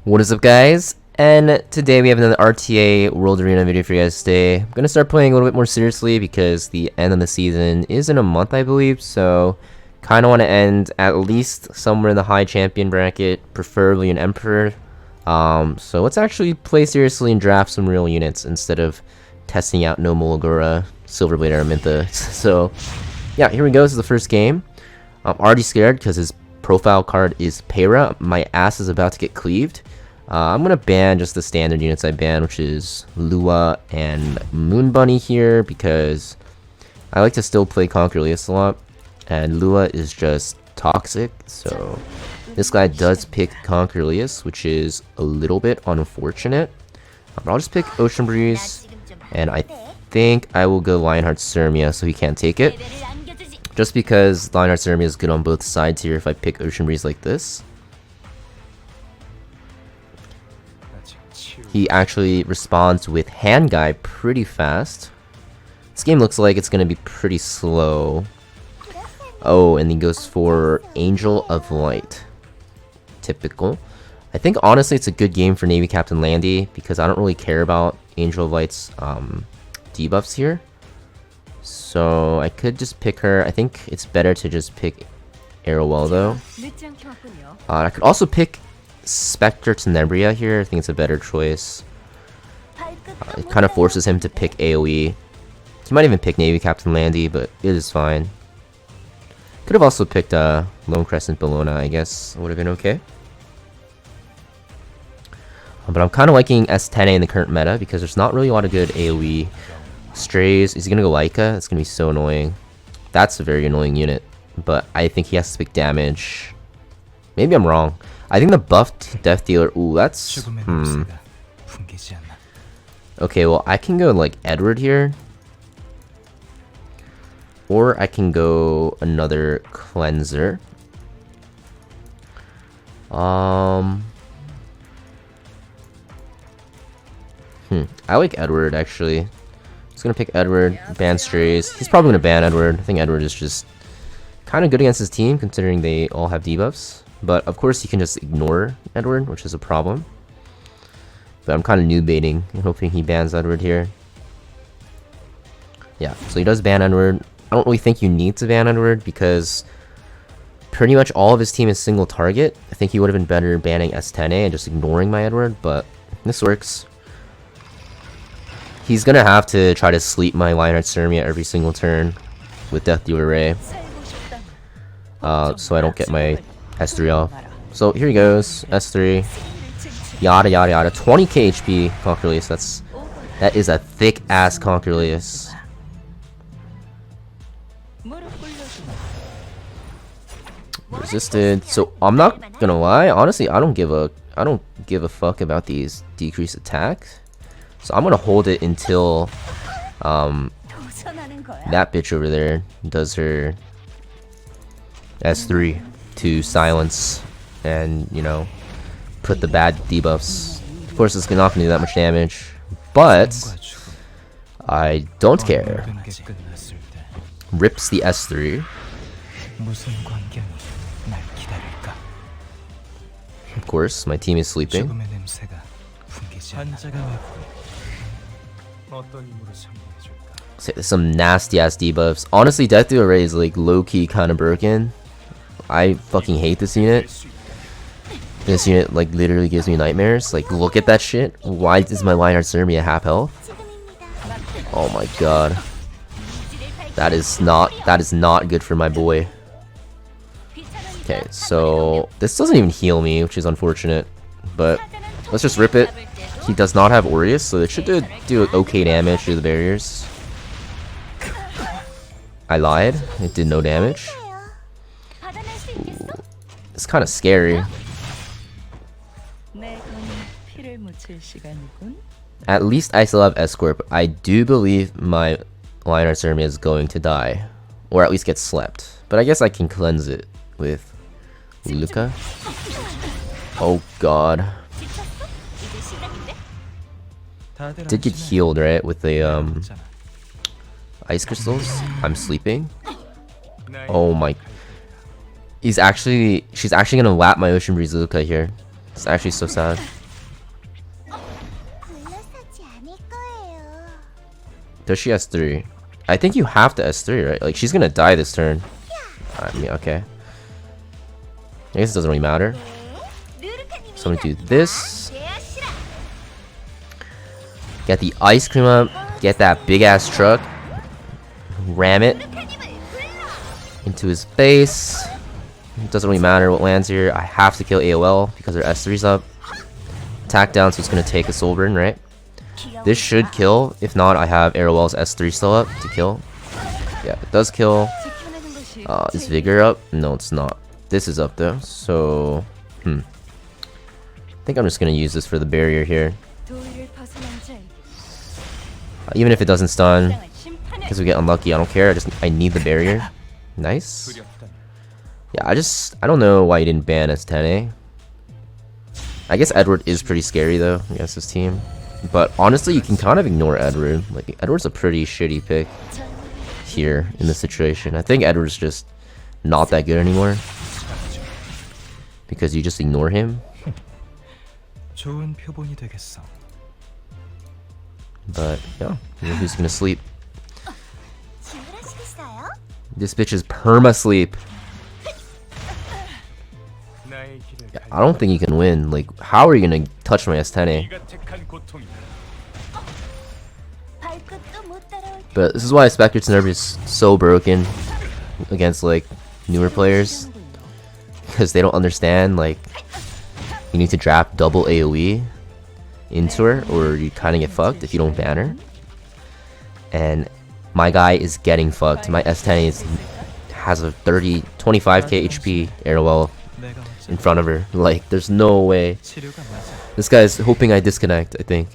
What is up, guys? And today we have another RTA World Arena video for you guys today. I'm gonna start playing a little bit more seriously because the end of the season is in a month, I believe, so kinda wanna end at least somewhere in the high champion bracket, preferably an Emperor. So let's actually play seriously and draft some real units instead of testing out no Mulagora, Silverblade, Araminta. So yeah, here we go. This is the first game. I'm already scared because his profile card is Pera. My ass is about to get cleaved. I'm gonna ban just the standard units I ban, which is Lua and Moon Bunny here, because I like to still play Conquerlius a lot, and Lua is just toxic, so this guy does pick Conquerlius, which is a little bit unfortunate. But I'll just pick Ocean Breeze, and I think I will go Lionheart Cermia so he can't take it. Just because Lionheart Cermia is good on both sides here if I pick Ocean Breeze like this. He actually responds with Hand Guy pretty fast. This game looks like it's going to be pretty slow. Oh, and he goes for Angel of Light. Typical. I think honestly it's a good game for Navy Captain Landy because I don't really care about Angel of Light's debuffs here. So I could just pick her. I think it's better to just pick Arrowell though. I could also pick Specter Tenebria here. I think it's a better choice. It kind of forces him to pick AoE. He might even pick Navy Captain Landy, but it is fine. Could have also picked Lone Crescent Bologna, I guess. Would have been okay. But I'm kind of liking S10A in the current meta because there's not really a lot of good AoE. Strays, is he going to go Laika? It's going to be so annoying. That's a very annoying unit. But I think he has to pick damage. Maybe I'm wrong. I think the buffed Death Dealer, ooh, that's, Okay, well, I can go, like, Edward here. Or I can go another Cleanser. I like Edward, actually. Just gonna pick Edward, ban Strays. He's probably gonna ban Edward. I think Edward is just kind of good against his team, considering they all have debuffs. But of course, you can just ignore Edward, which is a problem. But I'm kind of noob baiting and hoping he bans Edward here. Yeah, so he does ban Edward. I don't really think you need to ban Edward because pretty much all of his team is single target. I think he would have been better banning S10A and just ignoring my Edward, but this works. He's gonna have to try to sleep my Lionheart Cermia every single turn with Death Dealer Ray. So I don't get my S3 off. So here he goes, S3. Yada yada yada. 20k HP Conquerlius. That is a thick ass Conquerlius. Resisted. So I'm not gonna lie, honestly I don't give a fuck about these decreased attacks. So I'm gonna hold it until that bitch over there does her S3 to silence and, you know, put the bad debuffs. Of course it's not gonna do that much damage, but I don't care. Rips the S3. Of course, my team is sleeping. Some nasty ass debuffs. Honestly, Death Dealer Ray is like low-key kind of broken. I fucking hate this unit. This unit like literally gives me nightmares. Like, look at that shit. Why is my Lionheart Cermia half health? Oh my god. That is not good for my boy. Okay, so this doesn't even heal me, which is unfortunate. But let's just rip it. He does not have Aureus, so it should do okay damage through the barriers. I lied. It did no damage. Ooh, it's kind of scary. At least I still have Escort, but I do believe my Lionheart Cermia is going to die. Or at least get slept. But I guess I can cleanse it with Luca. Oh god. Did get healed, right? With the ice crystals. I'm sleeping. Oh my. She's actually gonna lap my Ocean Breeze Luca here. It's actually so sad. Does she S3? I think you have to S3, right? Like, she's gonna die this turn. I mean, okay. I guess it doesn't really matter. So I'm gonna do this. Get the ice cream up. Get that big ass truck. Ram it into his face. It doesn't really matter what lands here. I have to kill AOL because their S3's up. Attack down, so it's gonna take a soul burn, right? This should kill. If not, I have AOL's S3 still up to kill. Yeah, it does kill. Is Vigor up? No, it's not. This is up though, so I think I'm just gonna use this for the barrier here. Even if it doesn't stun, because we get unlucky, I don't care. I need the barrier. Nice. Yeah, I don't know why he didn't ban S10A. I guess Edward is pretty scary though against this team. But honestly, you can kind of ignore Edward. Like, Edward's a pretty shitty pick here in this situation. I think Edward's just not that good anymore. Because you just ignore him. But, yeah, who's gonna sleep? This bitch is perma-sleep. Yeah, I don't think you can win. Like, how are you gonna touch my S10A? But this is why Specter Tenebria is so broken against, like, newer players. Because they don't understand, like, you need to draft double AoE into her, or you kind of get fucked if you don't ban her. And my guy is getting fucked. My S10 has a 25k HP AOL in front of her. Like, there's no way. This guy's hoping I disconnect, I think.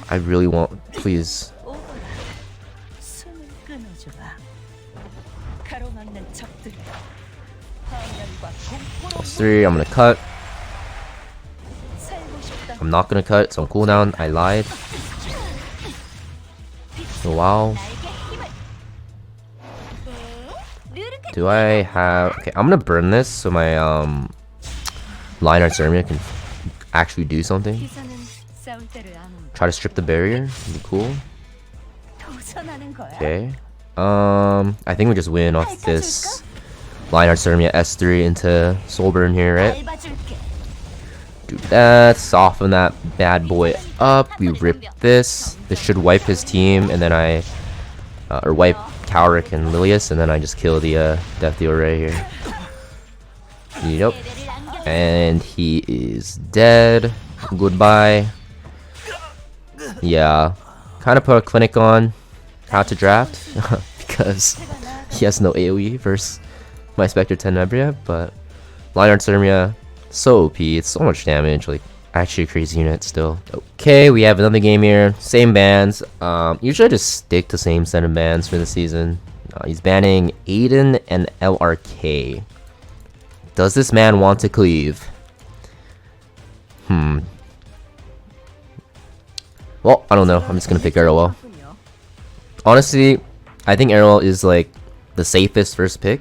I really want, please. S3, I'm gonna cut. I'm not gonna cut, it's on cooldown. I lied. Oh, wow. Do I have... Okay, I'm gonna burn this so my line arts army can actually do something. Try to strip the barrier. That'd be cool. Okay. I think we just win off this line arts army at S3 into Soulburn here, right? Do that, soften that bad boy up. We rip this. This should wipe his team, and then or wipe Cowrick and Lilius, and then I just kill the Death Dealer right here. Yep. And he is dead. Goodbye. Yeah. Kind of put a clinic on how to draft because he has no AoE versus my Specter Tenebria, but Lionheart Sermia, so OP, it's so much damage, like actually a crazy unit still. Okay, we have another game here, same bans. Usually I just stick to same set of bans for the season. He's banning Aiden and LRK. Does this man want to cleave? Well, I don't know. I'm just gonna pick Arrowell. Honestly, I think Arrowell is like the safest first pick.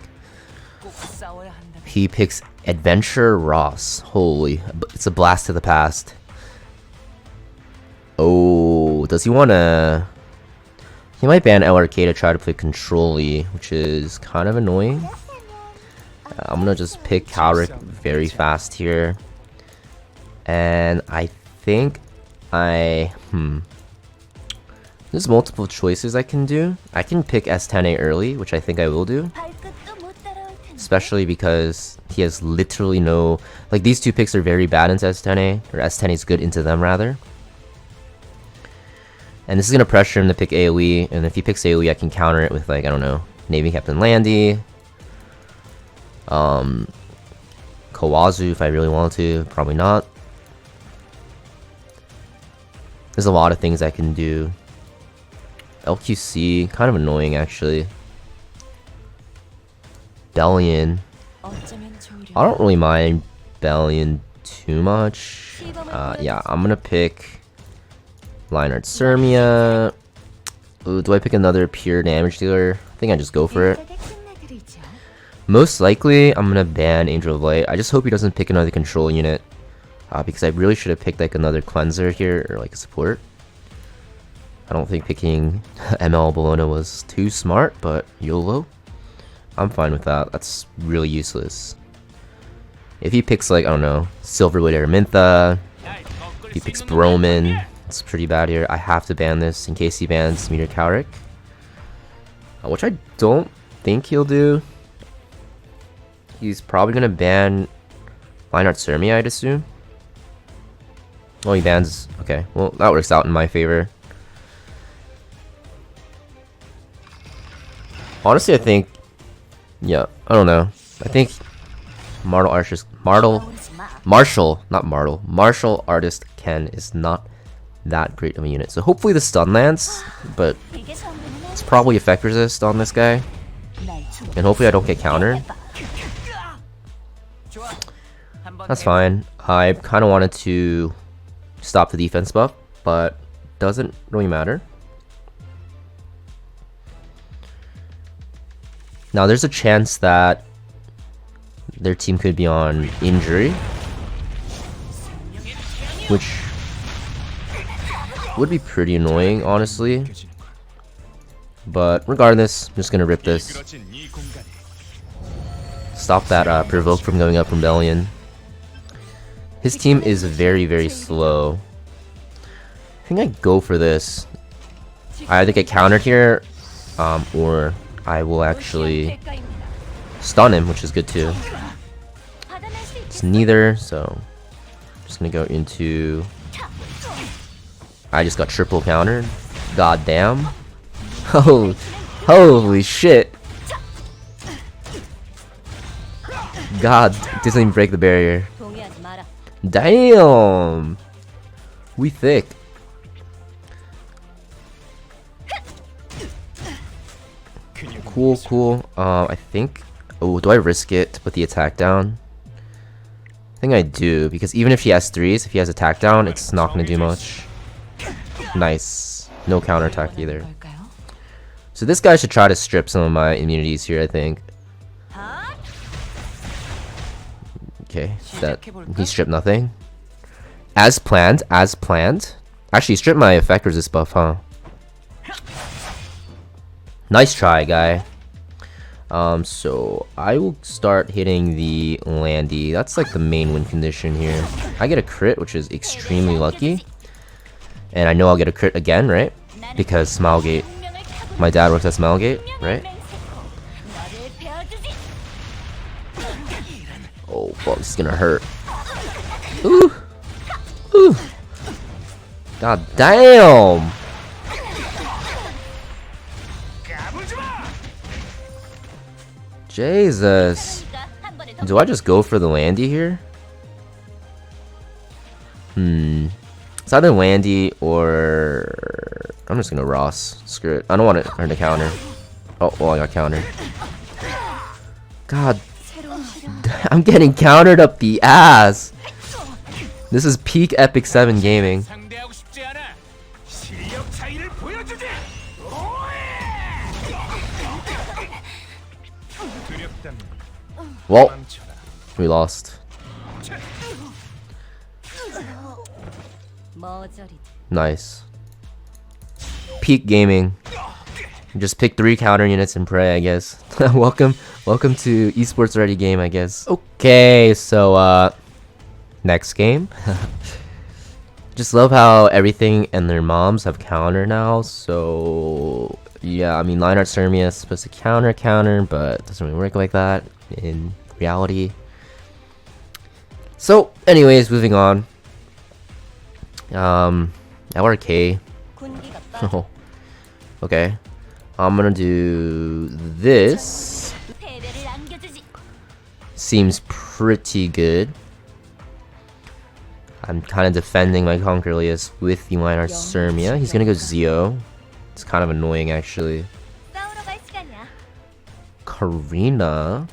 He picks Adventure Ross. Holy, it's a blast to the past. Oh, does he wanna... He might ban LRK to try to play Control-y, which is kind of annoying. I'm gonna just pick Cowrick very fast here. And I think there's multiple choices I can do. I can pick S10A early, which I think I will do. Especially because he has literally no... Like, these two picks are very bad into S10A, or S10A is good into them, rather. And this is going to pressure him to pick AoE, and if he picks AoE, I can counter it with, like, I don't know, Navy Captain Landy. Kawazu, if I really want to. Probably not. There's a lot of things I can do. LQC, kind of annoying actually. Bellion. I don't really mind Bellion too much. Yeah, I'm gonna pick Lionheart Sermia. Ooh, do I pick another pure damage dealer? I think I just go for it. Most likely, I'm gonna ban Angel of Light. I just hope he doesn't pick another control unit. Because I really should have picked like another cleanser here, or like a support. I don't think picking ML Bologna was too smart, but YOLO. I'm fine with that. That's really useless. If he picks like, I don't know, Silverwood Araminta, if he picks Broman, it's pretty bad here. I have to ban this in case he bans Meteor Cowrick. Which I don't think he'll do. He's probably gonna ban Leinart Cermia, I'd assume. Oh, he bans. Okay, well, that works out in my favor. Honestly, I think. Yeah, I don't know. I think Martial Artist Ken is not that great of a unit. So hopefully the stun lands, but it's probably effect resist on this guy. And hopefully I don't get countered. That's fine. I kind of wanted to stop the defense buff, but doesn't really matter. Now there's a chance that their team could be on injury, which would be pretty annoying, honestly. But regardless, I'm just gonna rip this. Stop that provoke from going up Rebellion. His team is very, very slow. I think I go for this. I either get countered here, or I will actually stun him, which is good too. It's neither, so I'm just gonna go into. I just got triple countered. God damn. Oh, holy shit. God, it doesn't even break the barrier. Damn. We thick. Cool, cool. I think. Oh, do I risk it to put the attack down? I think I do, because even if he has threes, if he has attack down, it's not gonna do much. Nice. No counterattack either. So this guy should try to strip some of my immunities here, I think. Okay, that he stripped nothing. As planned, as planned. Actually, he stripped my effect resist buff, huh? Nice try, guy. So I will start hitting the Landy. That's like the main win condition here. I get a crit, which is extremely lucky. And I know I'll get a crit again, right? Because Smilegate. My dad works at Smilegate, right? Oh, fuck, this is gonna hurt. Ooh! Ooh! God damn! Jesus. Do I just go for the Landy here? It's either Landy or... I'm just gonna Ross. Screw it. I don't want to earn a counter. Oh, well, I got countered. God. I'm getting countered up the ass. This is peak Epic 7 gaming. Well, we lost. Nice. Peak gaming. Just pick 3 counter units and pray, I guess. welcome to esports ready game, I guess. Okay, so next game. Just love how everything and their moms have counter now. So yeah, I mean Leinart Cermia is supposed to counter, but it doesn't really work like that in reality. So anyways, moving on. LRK. Oh, okay. I'm gonna do this. Seems pretty good. I'm kind of defending my Conquerlius with the Leinart Cermia. He's gonna go Zeo. It's kind of annoying, actually. Karina.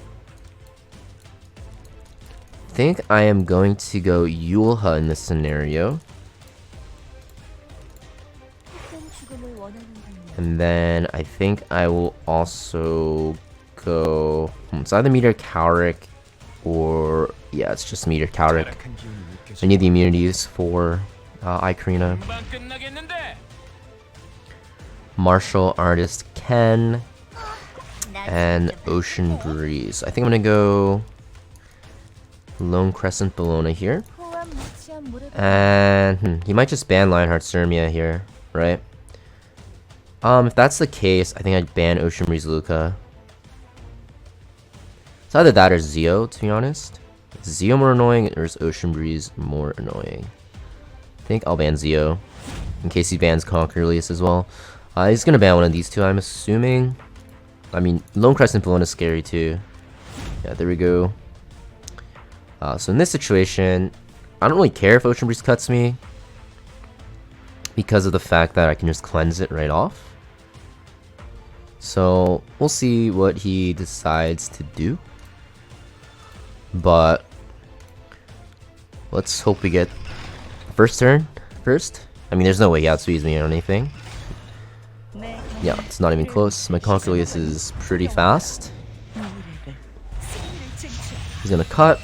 I think I am going to go Yulha in this scenario. And then I think I will also go... it's either Meteor Cowrick or... yeah, it's just Meteor Cowrick. I need the immunities for Icarina. Martial Artist Ken. And Ocean Breeze. I think I'm gonna go... Lone Crescent Bellona here. And he might just ban Lionheart Cermia here, right? If that's the case, I think I'd ban Ocean Breeze Luca. It's either that or Zeo, to be honest. Is Zeo more annoying or is Ocean Breeze more annoying? I think I'll ban Zeo, in case he bans Conquer Release as well. He's gonna ban one of these two, I'm assuming. I mean, Lone Crescent Bellona is scary too. Yeah, there we go. So in this situation, I don't really care if Ocean Breeze cuts me, because of the fact that I can just cleanse it right off. So we'll see what he decides to do. But let's hope we get first turn first. I mean, there's no way he outspeeds me or anything. Yeah, it's not even close. My Conquerlius is pretty fast. He's gonna cut.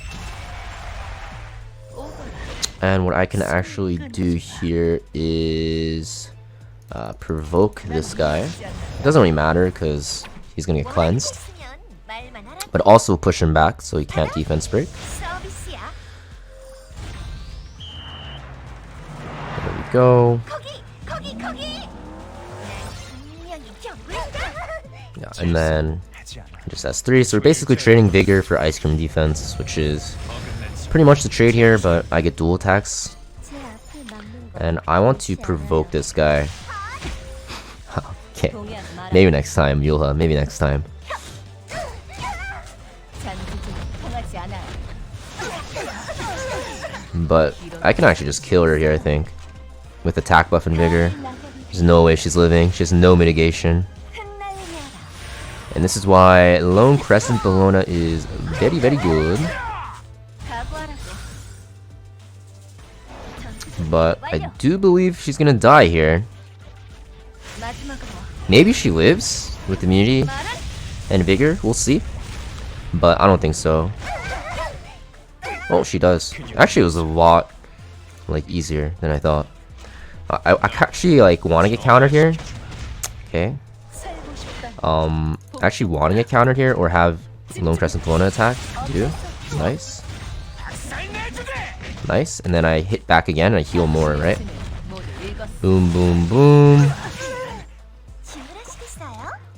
And what I can actually do here is provoke this guy. It doesn't really matter because he's gonna get cleansed. But also push him back so he can't defense break. There we go. Yeah, and then just S3. So we're basically trading Vigor for Ice Cream defense, which is pretty much the trade here, but I get dual attacks. And I want to provoke this guy. Okay, maybe next time, Yulha, maybe next time. But I can actually just kill her here, I think. With attack buff and vigor. There's no way she's living. She has no mitigation. And this is why Lone Crescent Bellona is very, very good. But I do believe she's gonna die here. Maybe she lives with immunity and vigor. We'll see. But I don't think so. Oh, she does. Actually, it was a lot easier than I thought. I actually want to get countered here. Okay. Actually want to get countered here or have Lone Crescent Bellona attack too. Nice. Nice. And then I hit back again and I heal more, right? Boom, boom, boom.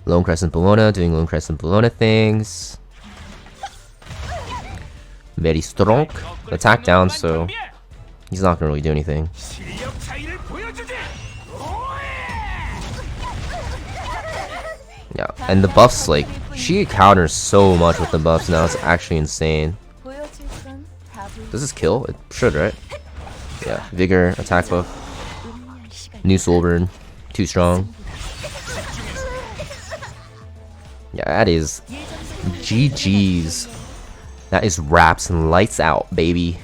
Lone Crescent Bellona doing Lone Crescent Bellona things. Very strong. Attack down, so he's not gonna really do anything. Yeah, and the buffs, she counters so much with the buffs now, it's actually insane. Does this kill? It should, right? Yeah, vigor, attack buff. New soul burn. Too strong. Yeah, that is GG's. That is wraps and lights out, baby.